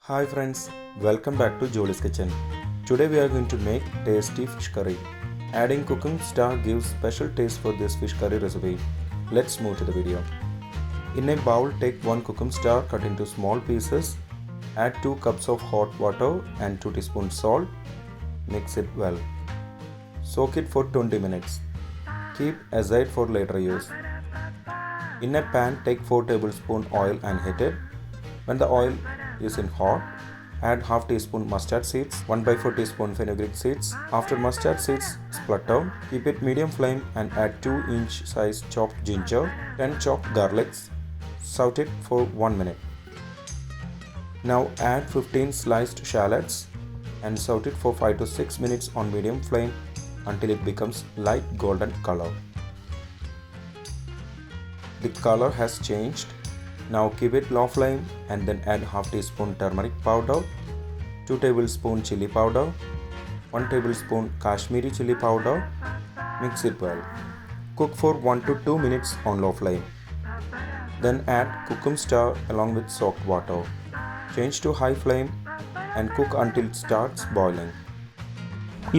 Hi friends, welcome back to Jolys kitchen. Today we are going to make tasty fish curry. Adding Kukum star gives special taste for this fish curry recipe. Let's move to the video. In a bowl, take 1 Kukum star cut into small pieces. Add 2 cups of hot water and 2 teaspoons salt. Mix it well. Soak it for 20 minutes. Keep aside for later use. In a pan, take 4 tablespoons oil and heat it. When the oil is in hot, add half teaspoon mustard seeds, 1/4 teaspoon fenugreek seeds. After mustard seeds splutter, keep it medium flame and add 2-inch size chopped ginger, 10 chopped garlics. Saute it for 1 minute. Now add 15 sliced shallots and saute it for 5 to 6 minutes on medium flame until it becomes light golden color. The color has changed. Now keep it low flame and then add half teaspoon turmeric powder, 2 tablespoons chili powder, 1 tablespoon Kashmiri chili powder. Mix it well. Cook for 1 to 2 minutes on low flame. Then add Kukum star along with soaked water. Change to high flame and cook until it starts boiling.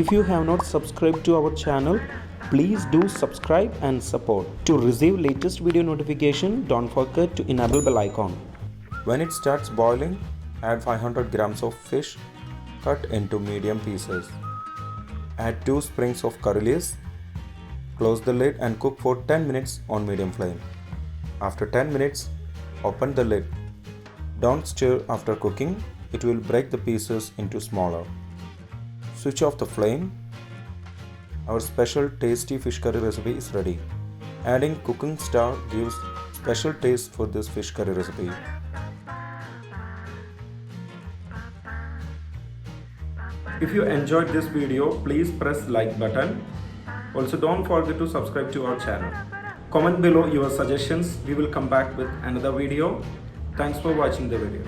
If you have not subscribed to our channel, please do subscribe and support. To receive latest video notification, don't forget to enable bell icon. When it starts boiling, add 500 grams of fish cut into medium pieces. Add 2 sprigs of curry leaves. Close the lid and cook for 10 minutes on medium flame. After 10 minutes, open the lid. Don't stir after cooking, it will break the pieces into smaller. Switch off the flame. Our special tasty fish curry recipe is ready. Adding Kukum star gives special taste for this fish curry recipe. If you enjoyed this video, please press like button. Also don't forget to subscribe to our channel. Comment below your suggestions. We will come back with another video. Thanks for watching the video.